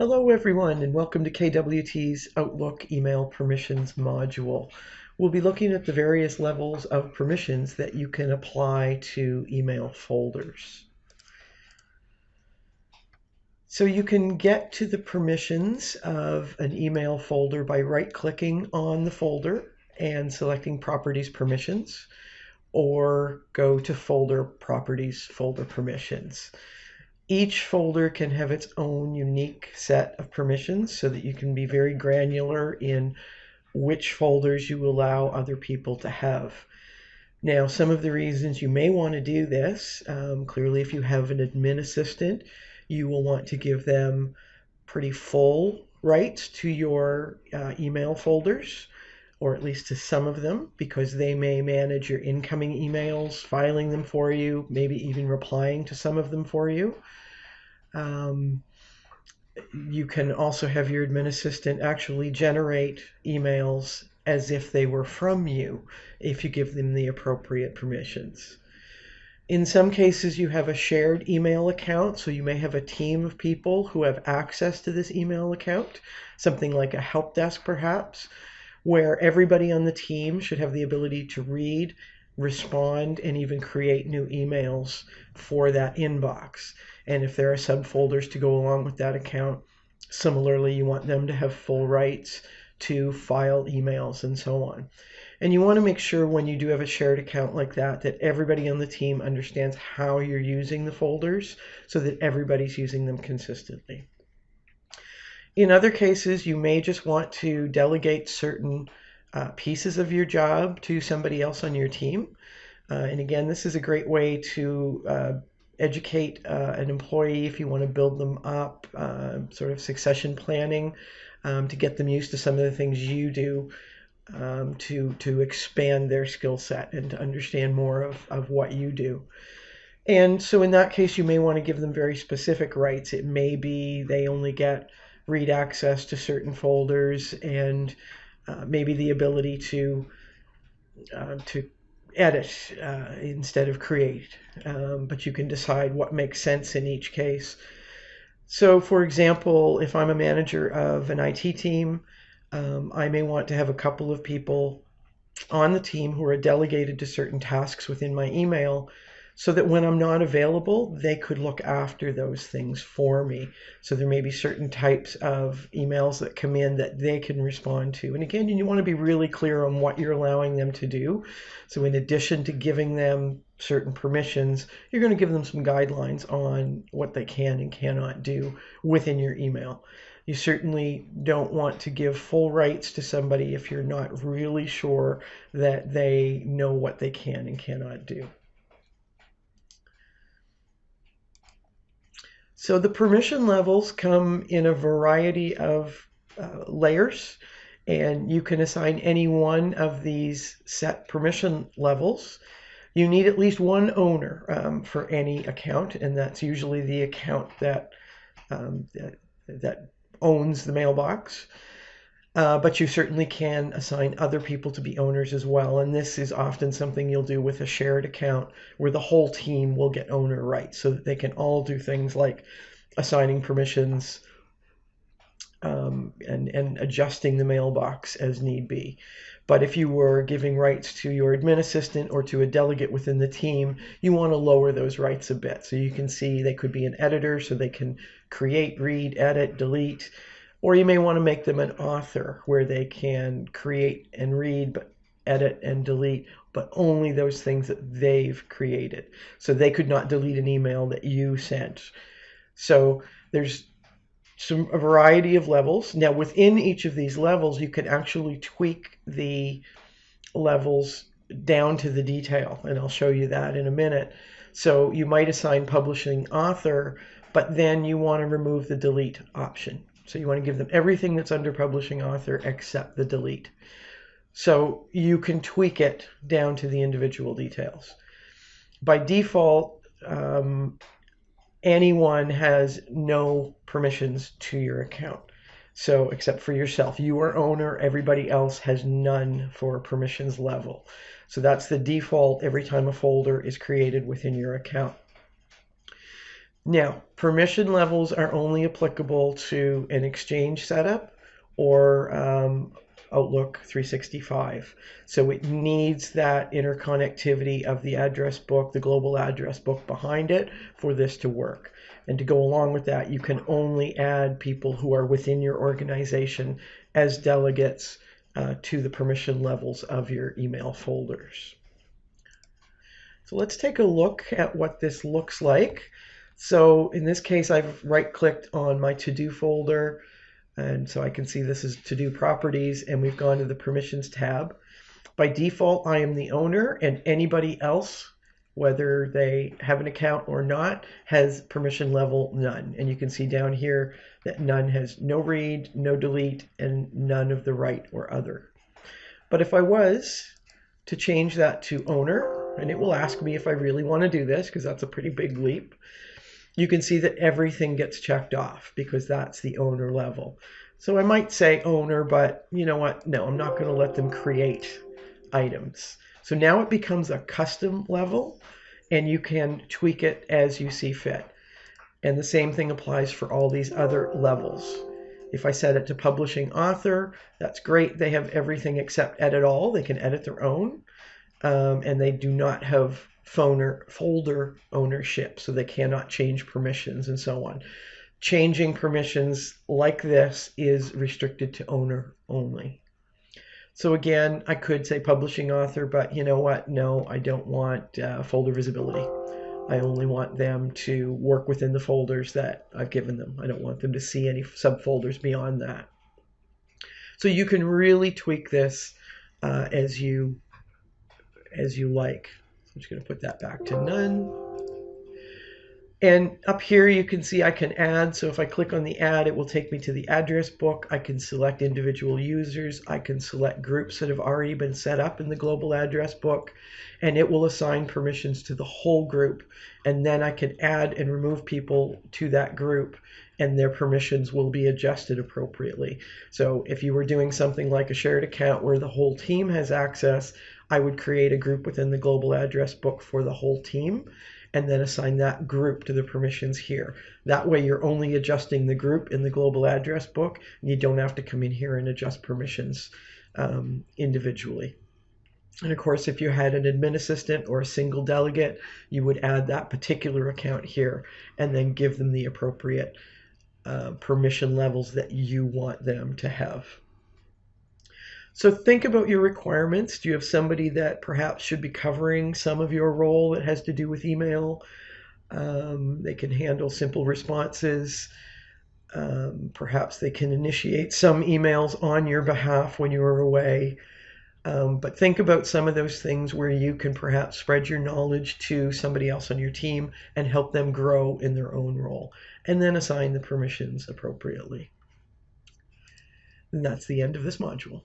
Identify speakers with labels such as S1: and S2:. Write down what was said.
S1: Hello everyone and welcome to KWT's Outlook Email Permissions module. We'll be looking at the various levels of permissions that you can apply to email folders. So you can get to the permissions of an email folder by right-clicking on the folder and selecting Properties Permissions, or go to Folder Properties, Folder Permissions. Each folder can have its own unique set of permissions so that you can be very granular in which folders you allow other people to have. Now, some of the reasons you may want to do this, clearly if you have an admin assistant, you will want to give them pretty full rights to your email folders, or at least to some of them, because they may manage your incoming emails, filing them for you, maybe even replying to some of them for you. You can also have your admin assistant actually generate emails as if they were from you, if you give them the appropriate permissions. In some cases, you have a shared email account, so you may have a team of people who have access to this email account, something like a help desk perhaps, where everybody on the team should have the ability to read, respond, and even create new emails for that inbox. And if there are subfolders to go along with that account, similarly, you want them to have full rights to file emails and so on. And you want to make sure when you do have a shared account like that, that everybody on the team understands how you're using the folders so that everybody's using them consistently. In other cases, you may just want to delegate certain pieces of your job to somebody else on your team. And again, this is a great way to educate an employee if you want to build them up, sort of succession planning, to get them used to some of the things you do, to expand their skill set and to understand more of what you do. And so in that case, you may want to give them very specific rights. It may be they only get read access to certain folders and maybe the ability to edit instead of create, but you can decide what makes sense in each case. So for example, if I'm a manager of an IT team, I may want to have a couple of people on the team who are delegated to certain tasks within my email, so that when I'm not available, they could look after those things for me. So there may be certain types of emails that come in that they can respond to. And again, you want to be really clear on what you're allowing them to do. So in addition to giving them certain permissions, you're going to give them some guidelines on what they can and cannot do within your email. You certainly don't want to give full rights to somebody if you're not really sure that they know what they can and cannot do. So the permission levels come in a variety of layers, and you can assign any one of these set permission levels. You need at least one owner for any account, and that's usually the account that owns the mailbox. But you certainly can assign other people to be owners as well. And this is often something you'll do with a shared account where the whole team will get owner rights so that they can all do things like assigning permissions and adjusting the mailbox as need be. But if you were giving rights to your admin assistant or to a delegate within the team, you want to lower those rights a bit. So you can see they could be an editor, so they can create, read, edit, delete. Or you may want to make them an author where they can create and read, but edit and delete, but only those things that they've created. So they could not delete an email that you sent. So there's a variety of levels. Now within each of these levels, you can actually tweak the levels down to the detail, and I'll show you that in a minute. So you might assign publishing author, but then you want to remove the delete option. So you want to give them everything that's under publishing author except the delete. So you can tweak it down to the individual details. By default, anyone has no permissions to your account. So except for yourself, you are owner, everybody else has none for permissions level. So that's the default every time a folder is created within your account. Now, permission levels are only applicable to an Exchange setup or Outlook 365. So it needs that interconnectivity of the address book, the global address book behind it for this to work. And to go along with that, you can only add people who are within your organization as delegates to the permission levels of your email folders. So let's take a look at what this looks like. So in this case, I've right-clicked on my to-do folder, and so I can see this is to-do properties, and we've gone to the permissions tab. By default, I am the owner, and anybody else, whether they have an account or not, has permission level none. And you can see down here that none has no read, no delete, and none of the write or other. But if I was to change that to owner, and it will ask me if I really want to do this, because that's a pretty big leap, you can see that everything gets checked off because that's the owner level. So I might say owner, but you know what? No, I'm not going to let them create items. So now it becomes a custom level, and you can tweak it as you see fit. And the same thing applies for all these other levels. If I set it to publishing author, that's great. They have everything except edit all. They can edit their own. And they do not have folder ownership, so they cannot change permissions and so on. Changing permissions like this is restricted to owner only. So again, I could say publishing author, but you know what? No, I don't want folder visibility. I only want them to work within the folders that I've given them. I don't want them to see any subfolders beyond that. So you can really tweak this as you like. So I'm just going to put that back to none. And up here you can see I can add. So if I click on the add, it will take me to the address book. I can select individual users. I can select groups that have already been set up in the global address book, and it will assign permissions to the whole group. And then I can add and remove people to that group, and their permissions will be adjusted appropriately. So if you were doing something like a shared account where the whole team has access, I would create a group within the global address book for the whole team, and then assign that group to the permissions here. That way you're only adjusting the group in the global address book, and you don't have to come in here and adjust permissions individually. And of course, if you had an admin assistant or a single delegate, you would add that particular account here and then give them the appropriate permission levels that you want them to have. So think about your requirements. Do you have somebody that perhaps should be covering some of your role that has to do with email? They can handle simple responses. Perhaps they can initiate some emails on your behalf when you are away. But think about some of those things where you can perhaps spread your knowledge to somebody else on your team and help them grow in their own role, and then assign the permissions appropriately. And that's the end of this module.